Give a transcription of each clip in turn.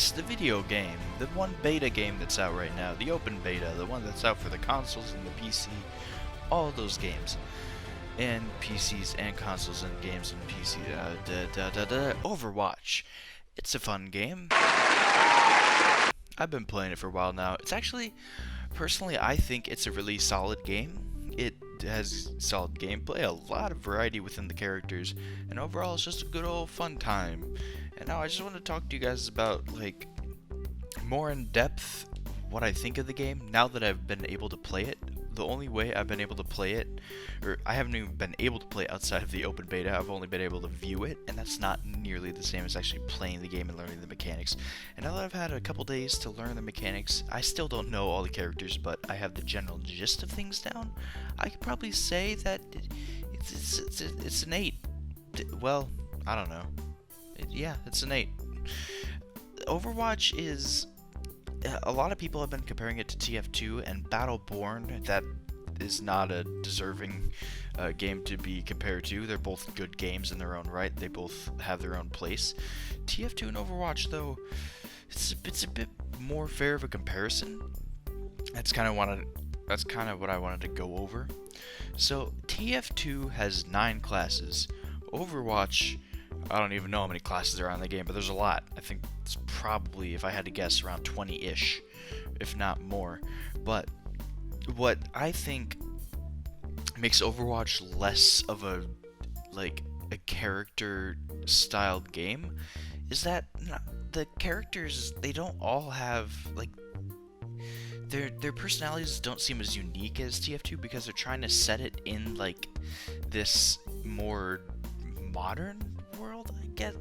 Overwatch, the video game, the one beta game that's out right now, the open beta, the one that's out for the consoles and the PC, all those games, and PCs and consoles and games and PC. Overwatch. It's a fun game. I've been playing it for a while now. It's actually, personally, I think it's a really solid game. It has solid gameplay, a lot of variety within the characters, and overall it's just a good old fun time. And now I just want to talk to you guys about, like, more in depth what I think of the game now that I've been able to play it. The only way I've been able to play it, or I haven't even been able to play it outside of the open beta, I've only been able to view it, and that's not nearly the same as actually playing the game and learning the mechanics. And now that I've had a couple days to learn the mechanics, I still don't know all the characters, but I have the general gist of things down. I could probably say that it's an 8. Well, I don't know. Yeah, it's an 8. Overwatch is... A lot of people have been comparing it to TF2 and Battleborn. That is not a deserving game to be compared to. They're both good games in their own right. They both have their own place. TF2 and Overwatch, though, it's a bit more fair of a comparison. That's kind of what I wanted to go over. So TF2 has 9 classes. Overwatch, I don't even know how many classes there are in the game, but there's a lot. I think it's probably, if I had to guess, around 20-ish, if not more. But what I think makes Overwatch less of a character-styled game is that the characters, they don't all have, like, their personalities don't seem as unique as TF2 because they're trying to set it in, like, this more modern world, I guess.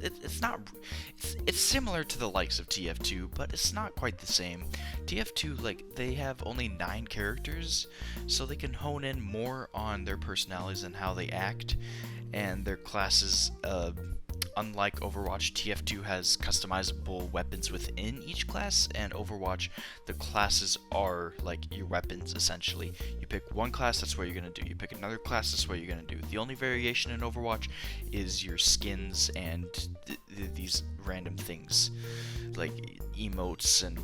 It's similar to the likes of TF2, but it's not quite the same. TF2, like, they have only 9 characters, so they can hone in more on their personalities and how they act, and their classes, unlike Overwatch, TF2 has customizable weapons within each class, and Overwatch, the classes are like your weapons, essentially. You pick one class, that's what you're going to do. You pick another class, that's what you're going to do. The only variation in Overwatch is your skins and these random things, like emotes and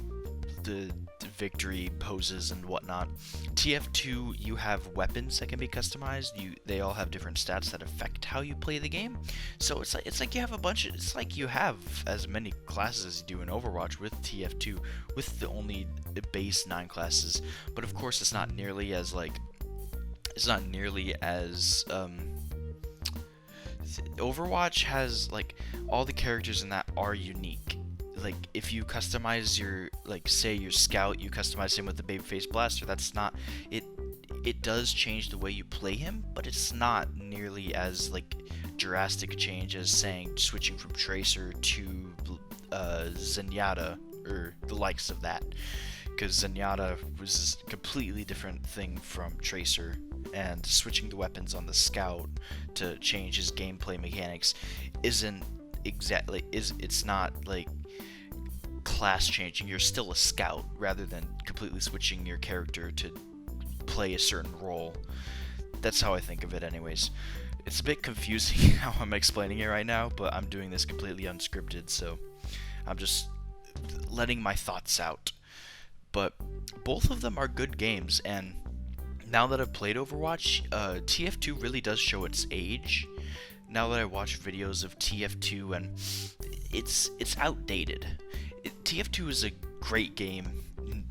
the victory poses and whatnot. TF2, you have weapons that can be customized. They all have different stats that affect how you play the game. So it's like you have it's like you have as many classes as you do in Overwatch with TF2, with the only base 9 classes. But of course, it's not nearly as Overwatch has, like, all the characters in that are unique. Like, if you customize your, like, say your scout, you customize him with the babyface blaster, that's not, it does change the way you play him, but it's not nearly as, like, drastic a change as saying switching from Tracer to Zenyatta, or the likes of that, because Zenyatta was a completely different thing from Tracer, and switching the weapons on the scout to change his gameplay mechanics it's not, like, class changing. You're still a scout rather than completely switching your character to play a certain role. That's how I think of it anyways. It's a bit confusing how I'm explaining it right now, but I'm doing this completely unscripted, so I'm just letting my thoughts out. But both of them are good games, and now that I've played Overwatch, TF2 really does show its age. Now that I watch videos of TF2, and it's outdated. TF2 is a great game,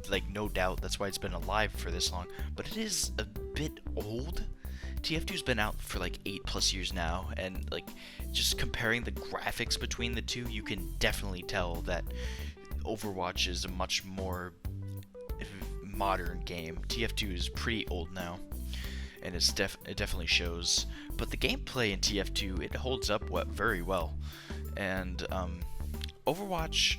like, no doubt, that's why it's been alive for this long, but it is a bit old. TF2's been out for like 8+ years now, and, like, just comparing the graphics between the two, you can definitely tell that Overwatch is a much more modern game. TF2 is pretty old now, and it definitely shows. But the gameplay in TF2, it holds up very well. And Overwatch,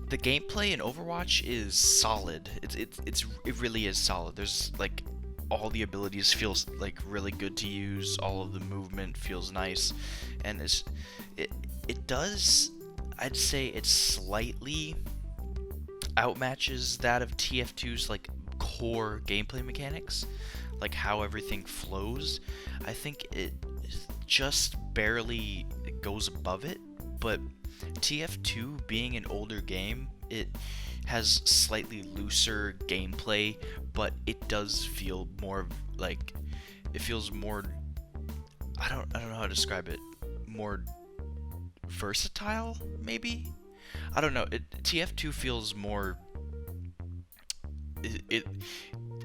the gameplay in Overwatch is solid. It really is solid. There's, like, all the abilities feels, like, really good to use. All of the movement feels nice, and it does. I'd say it slightly outmatches that of TF2's, like, core gameplay mechanics, like how everything flows. I think it just barely goes above it, but TF2 being an older game, it has slightly looser gameplay, but it does feel more like, it feels more, I don't know how to describe it, more versatile maybe. I don't know. TF2 feels more, it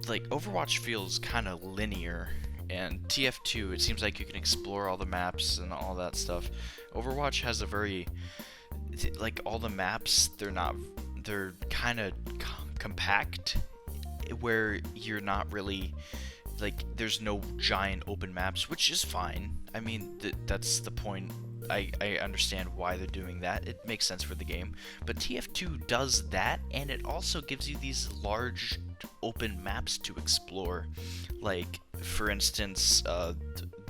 like Overwatch feels kind of linear, and TF2 it seems like you can explore all the maps and all that stuff. Overwatch has a very, like, all the maps, they're kind of compact, where you're not really, like, there's no giant open maps, which is fine. I mean, that's the point. I understand why they're doing that. It makes sense for the game. But TF2 does that, and it also gives you these large open maps to explore. Like, for instance,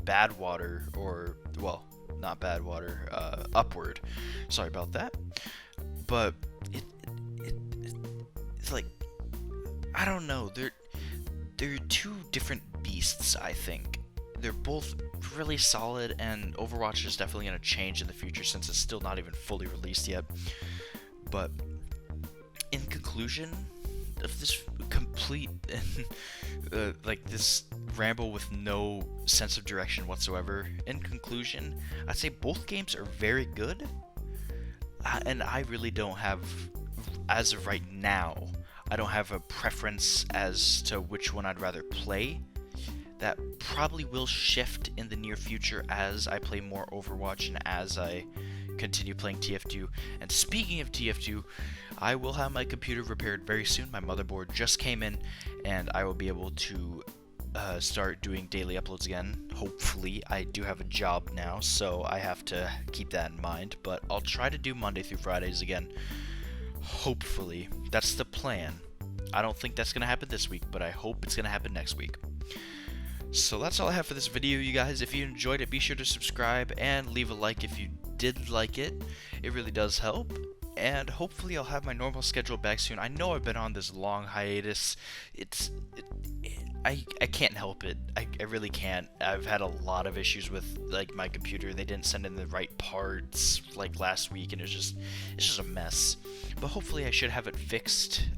Badwater, or, well, not Badwater, Upward. Sorry about that. But it's like, I don't know. They're two different beasts, I think. They're both really solid, and Overwatch is definitely going to change in the future since it's still not even fully released yet. But in conclusion of this complete like this ramble with no sense of direction whatsoever, in conclusion, I'd say both games are very good, and I really don't have, as of right now, I don't have a preference as to which one I'd rather play. That probably will shift in the near future as I play more Overwatch and as I continue playing TF2. And speaking of TF2, I will have my computer repaired very soon. My motherboard just came in, and I will be able to start doing daily uploads again. Hopefully. I do have a job now, so I have to keep that in mind. But I'll try to do Monday through Fridays again. Hopefully. That's the plan. I don't think that's going to happen this week, but I hope it's going to happen next week. So that's all I have for this video, you guys. If you enjoyed it, be sure to subscribe and leave a like if you did like it. It really does help. And hopefully I'll have my normal schedule back soon. I know I've been on this long hiatus. I can't help it. I really can't. I've had a lot of issues with, like, my computer. They didn't send in the right parts like last week, and it's just a mess. But hopefully I should have it fixed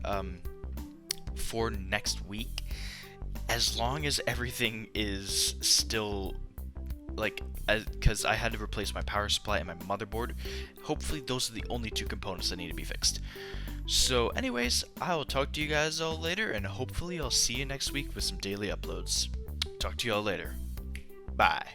for next week. As long as everything is still, like, because I had to replace my power supply and my motherboard, hopefully those are the only two components that need to be fixed. So anyways, I will talk to you guys all later, and hopefully I'll see you next week with some daily uploads. Talk to you all later. Bye.